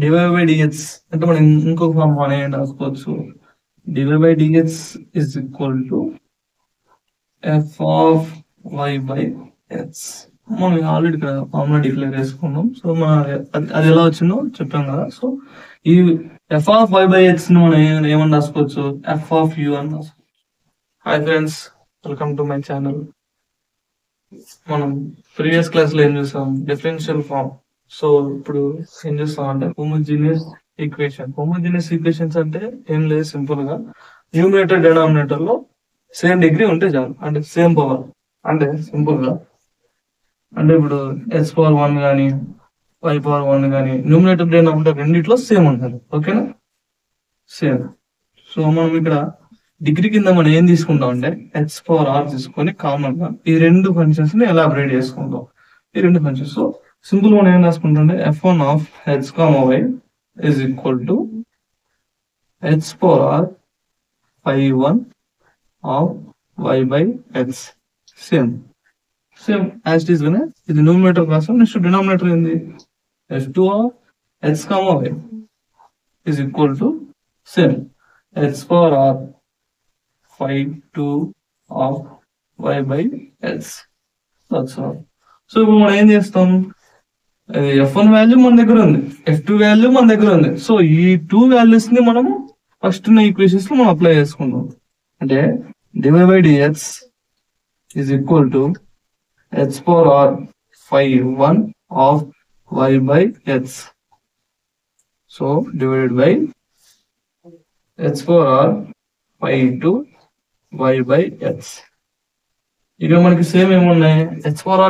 DY by DH అంటే మనం ఇంకొక ఫామ్ మనం ఏం రాసుకోవచ్చు, dy by dh is equal to f of y by h. మనం ఆల్రెడీ ఇక్కడ ఫార్ములా డిక్లేర్ చేసుకున్నాం. సో మన అది ఎలా వచ్చిందో చెప్పాం కదా. సో ఈ f of y by h ని మనం ఏమని రాసుకోవచ్చు, ఎఫ్ ఆఫ్ యూ అని రాసుకోవచ్చు. Hi friends, welcome to my channel. మనం ప్రీవియస్ క్లాస్ లో ఏం చూసాం, డిఫరెన్షియల్ ఫార్మ్. సో ఇప్పుడు ఏం చూస్తాం అంటే హోమోజీనియస్ ఈక్వేషన్. హోమోజీనియస్ ఈక్వేషన్స్ అంటే ఏం లేదు, సింపుల్ గా న్యూమినేటర్ డినామినేటర్ లో సేమ్ డిగ్రీ ఉంటే చాలు, అంటే సేమ్ పవర్. అంటే సింపుల్ గా అంటే ఇప్పుడు ఎస్ పవర్ 1 కానీ వై పవర్ 1 కానీ న్యూమినేటర్ డినామినేటర్ రెండిట్లో సేమ్ ఉంటుంది. ఓకేనా, సేమ్. సో మనం ఇక్కడ డిగ్రీ కింద మనం ఏం తీసుకుంటాం అంటే ఎక్స్ పవర్ ఆర్ తీసుకొని కామన్ గా ఈ రెండు ఫంక్షన్స్ ని ఎలాబరేట్ చేసుకుంటాం. ఈ రెండు ఫంక్షన్స్ సో సింపుల్ మనం ఏం రాసుకుంటాం అంటే f1 of h comma y is equal to h power r phi1 of y by h. Same as it is గానే ఇది న్యూమినేటర్ రాస్తాం. నెక్స్ట్ డినామినేటర్ ఏంది, f2 of h comma y is equal to same h power r phi2 of y by h. So ఇప్పుడు మనం ఏం చేస్తాం, f1 value మన దగ్గర ఉంది, f2 వాల్యూ మన దగ్గర ఉంది. సో ఈ టూ వాల్యూస్ ని మనము ఫస్ట్ ఉన్న ఈక్వేషన్స్ లో మనం అప్లై చేసుకుంటాం. అంటే dy by dh is equal to h power r phi1 of y by h. So divided by h power r phi2 y by h. ఇక మనకి సేమ్ ఏమున్నాయి, హెచ్ పవర్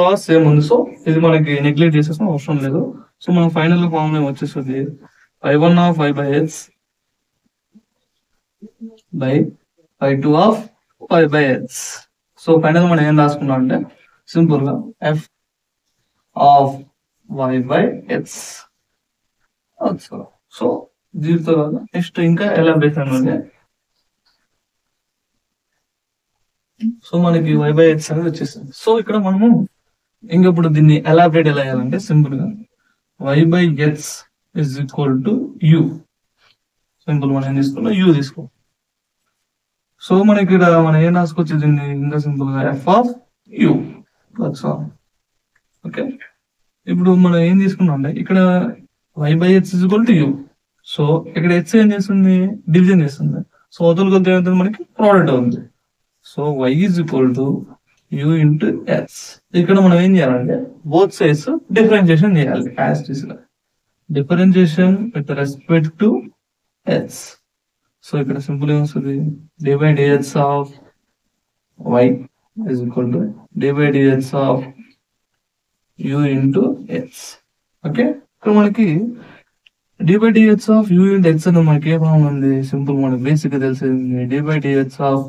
ఆర్ సేమ్ ఉంది. So ఇది మనకి neglect చేసేసిన అవసరం లేదు. So మనం ఫైనల్ ఫార్ములా వచ్చేస్తుంది phi1 of y by h by phi2 of y by h. So final మనం ఏం రాసుకున్నాం అంటే సింపుల్ గా f of y by h. So దీంతో నెక్స్ట్ ఇంకా ఎలాబరేషన్ ఉంది. సో మనకి వై బై హెచ్ అనేది వచ్చేసింది. సో ఇక్కడ మనము ఇంకప్పుడు దీన్ని ఎలాబరేట్ ఎలా చేయాలంటే సింపుల్ గా y by h is equal to u. Simple మనం ఏం తీసుకున్నాం, యూ తీసుకో. సో మనకి ఇక్కడ మనం ఏం రాసుకోవచ్చు దీన్ని ఇంకా సింపుల్ గా ఎఫ్ ఆఫ్ యూ. ఓకే, ఇప్పుడు మనం ఏం తీసుకున్నాం అంటే ఇక్కడ y by h is equal to u. So ఇక్కడ హెచ్ ఏం చేస్తుంది, డివిజన్ చేస్తుంది. సో అవతల కొద్ది ఏమవుతుంది, మనకి ప్రోడక్ట్ అవుతుంది. So y is equal to u into h. ఇక్కడ మనం ఏం చేయాలంటే బోత్ సైడ్స్ డిఫరెన్షియేషన్ చేయాలి. Differentiation with respect to h. So ఇక్కడ సింపుల్ గా వస్తుంది dy by dx of y is equal to dy by dx of u into h. Okay, ఇక్కడ మనకి dy by dx of u into h అనేది మనకి ఏ form ఉంది, simple మనకి basic గా తెలిసింది dy by dx of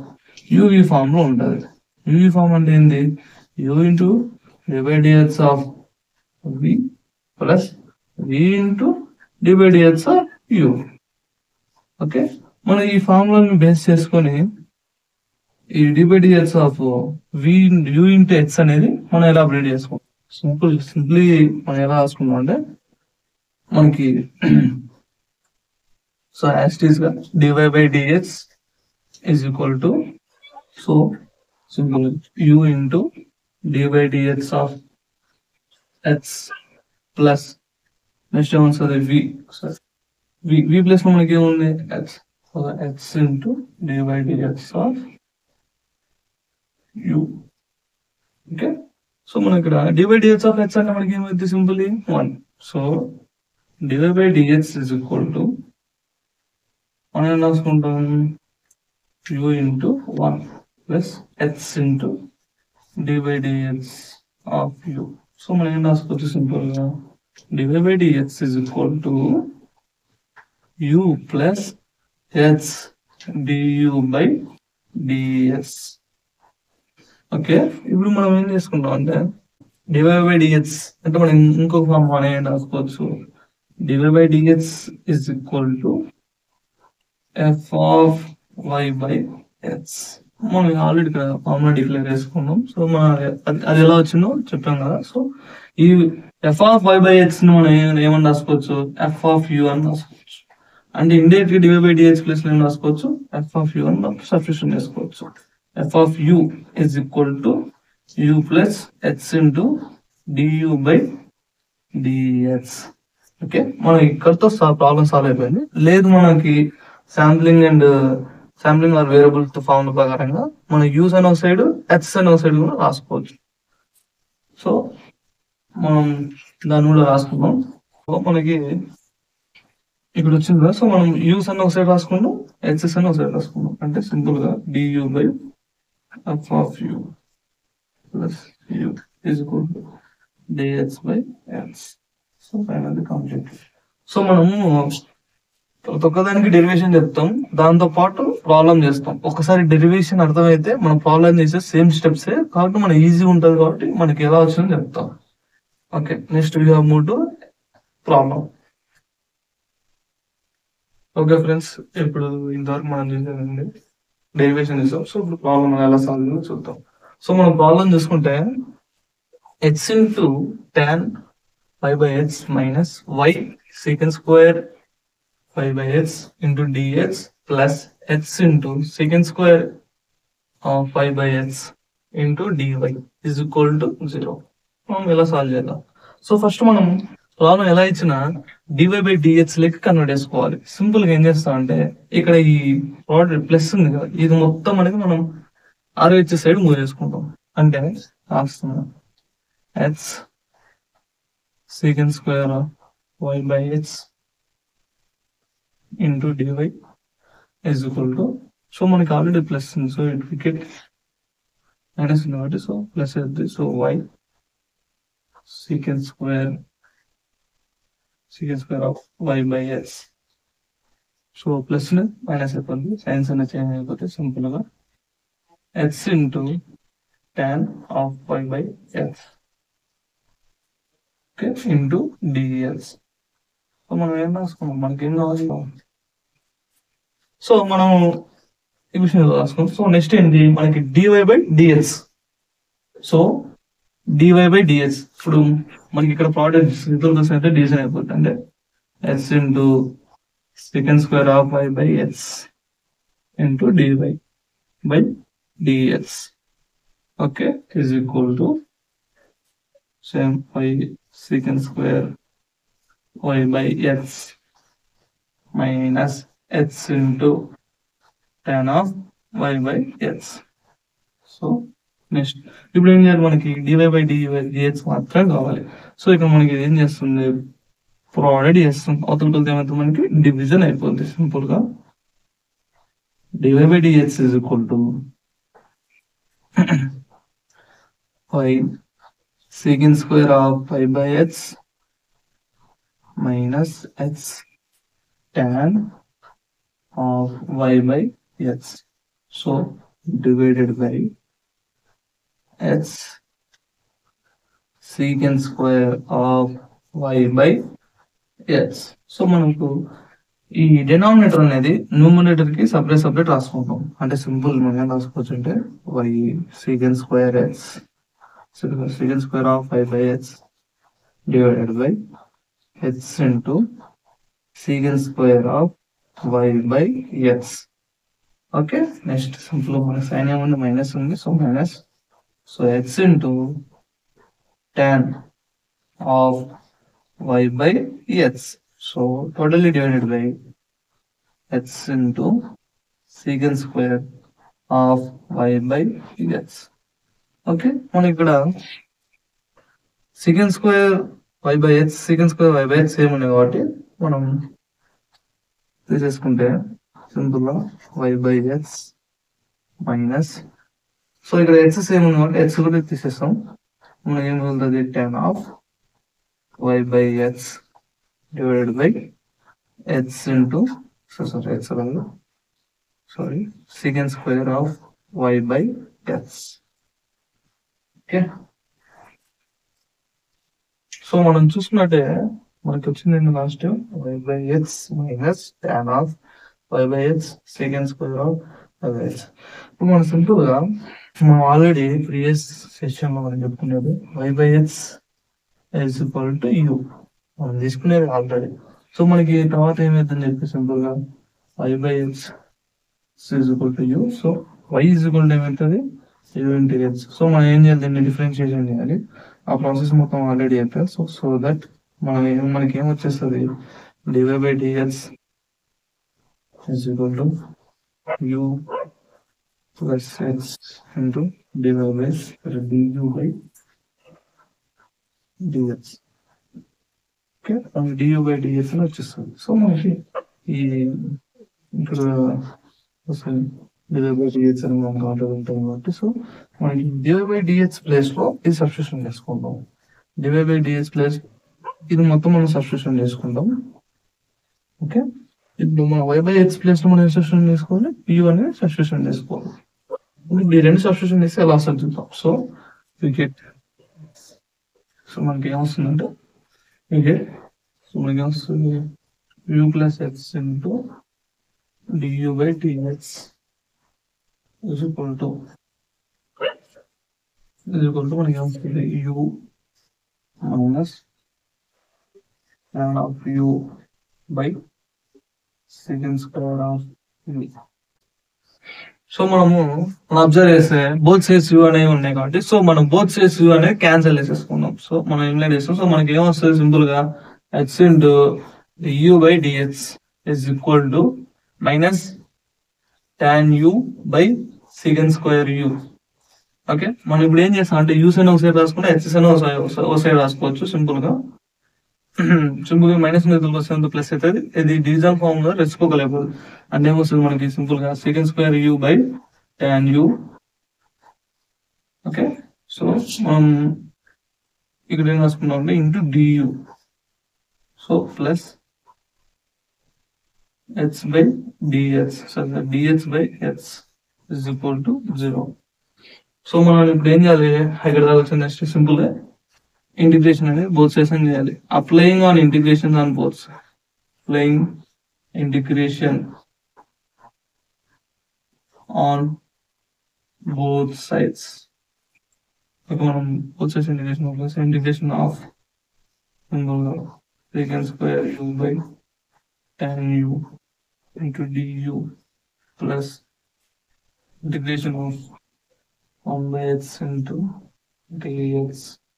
UV form లో ఉంటుంది. యూవీ ఫామ్ అంటే ఏంది, you into dy by dx of v plus v into dy by dx of u. Okay, మనం ఈ ఫార్ములాని బేస్ చేసుకొని ఈ dy by dx of v u into h అనేది మనం ఎలాబరేట్ చేసుకుంటాం. సింప్లీ మనం ఎలా రాసుకుంటాం అంటే మనకి సో యాజ్ ఇట్ ఈస్ గా dy by dx is equal to so simple u into dy by dx of h plus next answer v. So v plus లో మనకి ఏముంది h. So h into dy by dx of u. Okay, so మనం ఇక్కడ dy by dx of h అంటే మనకి ఏమైంది, simply 1. So dy by dx is equal to మనం ఏం రాసుకుంటాం u into 1 plus h into dy by dx of u. So మనం ఏం రాసుకోవచ్చు సింపుల్ గా dy by dx is equal to u plus h du by dx. Okay, ఇప్పుడు మనం ఏం చేసుకుంటాం అంటే dy by dx అంటే మనం ఇంకొక ఫామ్ మనం ఏం రాసుకోవచ్చు, dy by dx is equal to f of y by h. మనం ఆల్రెడీ ఇక్కడ ఫార్ములా డిక్లేర్ చేసుకున్నాం. సో మన అది ఎలా వచ్చిందో చెప్పాం కదా. సో ఈ f of y by x ని మనం ఏమని రాసుకోవచ్చు, ఎఫ్ ఆఫ్ యూ అని రాసుకోవచ్చు. అంటే ఇండైరెక్ట్ గా డివై బై డిహెచ్ ప్లస్ ఏం రాసుకోవచ్చు, ఎఫ్ ఆఫ్ యూ అని సబ్స్టిట్యూషన్ చేసుకోవచ్చు. F of u is equal to u plus h into du by dh. Okay, మనం ఇక్కడతో ప్రాబ్లం సాల్వ్ అయిపోయింది. లేదు మనకి శాంప్లింగ్ ఆర్ వేరియబుల్ ఫార్ములా ప్రకారంగా మనం యూస్ అనే ఒక సైడ్, హెచ్ అనే ఒక సైడ్ కూడా రాసుకోవచ్చు. సో మనం దాన్ని కూడా రాసుకున్నాం. సో మనకి ఇక్కడ వచ్చింది కదా. సో మనం యూస్ అన్న ఒక సైడ్ రాసుకున్నాం, హెచ్ఎస్ అని ఒక సైడ్ రాసుకున్నాం. అంటే సింపుల్ గా du by f of u plus u is equal to dh by h. So final complete. So మనము ప్రతి ఒక్కదానికి డెరివేషన్ చెప్తాం, దాంతో పాటు ప్రాబ్లం చేస్తాం. ఒకసారి డెరివేషన్ అర్థమైతే మనం ప్రాబ్లం చేసే సేమ్ స్టెప్స్ కాబట్టి మనకి ఈజీ ఉంటుంది, కాబట్టి మనకి ఎలా వచ్చిందో చెప్తాం. Okay, next we have move to problem. Okay friends, ఇప్పుడు ఇంతవరకు మనం చూసేదండి డెరివేషన్ చేస్తాం. సో ఇప్పుడు ప్రాబ్లం ఎలా సాల్వ్ చేయాలో చూద్దాం. సో మనం ప్రాబ్లం చూసుకుంటే h into tan pi by h minus y second square pi by h into dh plus h into secant square of pi by h into dy is equal to 0. మనం ఎలా solve చేద్దాం. So first మనం problem ఎలా ఇచ్చినా DY by DH లెక్క convert చేసుకోవాలి. Simple గా ఏం చేస్తామంటే ఇక్కడ ఈ ప్రోడక్ట్ ప్లస్ ఉంది కదా, ఇది మొత్తం అనేది మనం ఆర్హెచ్ సైడ్ మూవ్ చేసుకుంటాం. అంటే రాస్తున్నాం h second square of y by h into dy is equal to, so మనకి ఆల్రెడీ ప్లస్ ఉంది, సో ఇట్ వికెట్ మైనస్ ఉంది కాబట్టి సో ప్లస్ అవుతుంది. So y second square of y by s. So plus minus అయిపోతుంది, signs అనేది change అయిపోతే simple గా h into tan of y by s into ds. So మనం ఏం రాసుకున్నాం, మనకి ఏం కావాలి. సో మనం ఈ విషయం రాసుకున్నాం. సో నెక్స్ట్ ఏంటి మనకి dy by ds. So dy by ds ఇప్పుడు మనకి ఇక్కడ ప్రోడక్ట్ అయితే డివిజన్ అయిపోతుంది. అంటే h into second square of y by h into dy by ds. Okay, is equal to same y second square y by h minus h into tan of y by h. So next ఇప్పుడు ఏం చేయాలి, మనకి dy by DH మాత్రం కావాలి. So ఇక్కడ మనకి ఏం చేస్తుంది, ప్రోడక్ట్ చేస్తుంది. అవతల కొలితే ఏమైతే మనకి డివిజన్ అయిపోతుంది. సింపుల్ గా dy by dh is equal to y second square of y by h minus h tan of y by h. So divided by h secant square of y by h. So మనకు ఈ denominator అనేది numerator కి separate రాసుకుంటాం. అంటే simple మనం ఏం రాసుకోవచ్చు అంటే y secant square h secant square of y by h divided by h into secant square of y by h. Okay, next simple మన సైన్ ఏముంది, మైనస్ ఉంది. So minus, so h into tan of y by h. So totally divided by h into secant square of y by h. Okay, మనం ఇక్కడ secant square y by h secant square y by h same ఉన్నాయి కాబట్టి మనం తీసేసుకుంటే simple గా y by h minus, so ఇక్కడ h same ఉంది కాబట్టి హెచ్ కూడా తీసేస్తాం. మనకి ఏం మిగులుతుంది, tan of y by h divided by h into second square of y by h. Okay, so మనం చూసుకున్నట్టే మనకి వచ్చింది last y by h minus tan of y by h second square of అదే ఇప్పుడు మనం సింపుల్గా మనం ఆల్రెడీ ప్రీవియస్ సెషన్లో మనం చెప్పుకునేది y by x is equal to u మనం తీసుకునేది ఆల్రెడీ. సో మనకి తర్వాత ఏమైతుందని చెప్పి సింపుల్గా y by x is equal to u. So y is equal to ఏమవుతుంది u into x. సో మనం ఏం చేయాలి, దీన్ని డిఫరెన్షియేషన్ చేయాలి. ఆ ప్రాసెస్ మొత్తం ఆల్రెడీ అయిపోయింది. సో దట్ మనకి ఏమొచ్చేస్తుంది, dy by dx is equal to u plus x into dy by du by dx. Okay, du by dx అని వచ్చేస్తుంది. సో మనకి ఈ ఇక్కడ dy by dx అని మనకు ఆర్డర్ ఉంటుంది కాబట్టి, సో మనకి dy by dx ప్లేస్ లో ఇది సబ్స్టిట్యూషన్ చేసుకుంటాం. dy by dx ప్లేస్ ఇది మొత్తం మనం సబ్స్టిట్యూషన్ చేసుకుంటాం. ఓకే, ఇప్పుడు మన y by x ప్లేస్ లో మనం సబ్స్టిట్యూషన్ చేసుకోవాలి, u అనేది సబ్స్టిట్యూషన్ చేసుకోవాలి. ఈ రెండు సబ్స్టిట్యూషన్ చేస్తే ఎలా వస్తుంది చూద్దాం. సో గెట్, సో మనకి ఏమొస్తుందంటే సో మనకి ఏమొస్తుంది u plus x into du by dx is equal to మనకి ఏమొస్తుంది u minus ln of u by secant square of u. So మనం అబ్జర్వ్ చేస్తే బోత్ సైడ్స్ u అనేవి ఉన్నాయి కాబట్టి, సో మనం బోత్ సైడ్స్ u అనేది క్యాన్సిల్ చేసేసుకున్నాం. సో మనం ఏం చేస్తాం, సో మనకి ఏమొస్తుంది సింపుల్ గా x into u by dx is equal to minus tan u by secant square u. Okay, మనం ఇప్పుడు ఏం చేస్తాం అంటే యూస్ అని ఒక సైడ్ రాసుకుంటే హెచ్ఎస్ అని ఒక సైడ్ రాసుకోవచ్చు సింపుల్ గా. మైనస్ మీద వస్తుంది ప్లస్ అవుతుంది. ఇది డివిజన్ ఫార్మ్ లో రెచ్చుకోగలేదు అంటే ఏమొస్తుంది మనకి సింపుల్ గా secant square u by tan u. Okay, so మనం ఇక్కడ ఏం రాసుకున్నాం అంటే into du. So plus h by dx, so dx by x is equal to 0. So మనం ఇప్పుడు ఏం చేయాలి, ఇక్కడ రావాల్సిన నెక్స్ట్ సింపుల్ గా ఇంటిగ్రేషన్ అనేది బోత్ సైడ్స్ అని చేయాలి. Applying on integration on both, applying integration on both sides. మనం both sides integration of secant square u by tan u into du plus integration of 1 by x into dx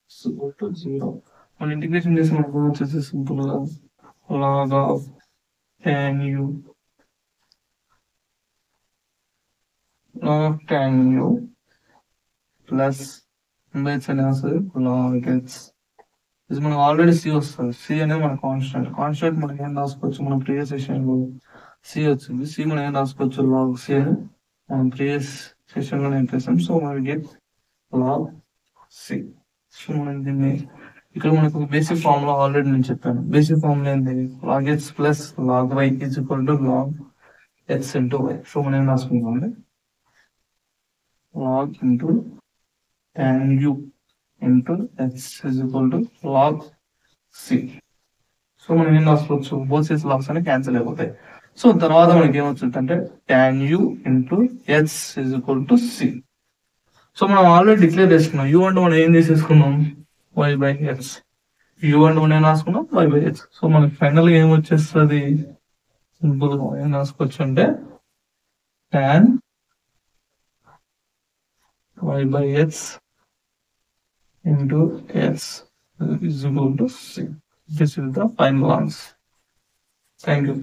is equal to 0. మన integration చేసి మనకు వచ్చేసి simple గా log of tan u plus అని వస్తుంది log x. ఇది మనకు already C వస్తుంది. సి అనేది మన కాన్స్టెంట్ మనకి ఏం రాసుకోవచ్చు, మనం ప్రీవియస్ సెషన్ లో సి వచ్చింది. సి మనం ఏం రాసుకోవచ్చు log సి అని మనం ప్రీవియస్ సెషన్ లో నేను చేసాం. సో మనం గెట్ log సి. సో మనం దీన్ని ఇక్కడ మనకు బేసిక్ ఫార్మ్ లో ఆల్రెడీ నేను చెప్పాను. బేసిక్ ఫార్మ్ లో ఏంటి, log x plus log y is equal to log x into y. So మనం ఏం రాసుకుంటాం log into tan u into x is equal to log c. So మనం ఏం రాసుకోవచ్చు, బోత్ సైడ్స్ లాగ్స్ అని క్యాన్సిల్ అయిపోతాయి. సో తర్వాత మనకి ఏమొచ్చింది అంటే tan u into x is equal to c. So మనం ఆల్రెడీ డిక్లేర్ చేసుకున్నాం u అంటే మనం ఏం చేసేసుకున్నాం y by x, u అంటే మనం ఏం రాసుకున్నాం y by x. సో మనకి ఫైనల్ గా ఏం వచ్చేస్తుంది, సింపుల్ గా ఏం రాసుకోవచ్చు అంటే tan y by x into x is equal to c. This is the final answer. Thank you.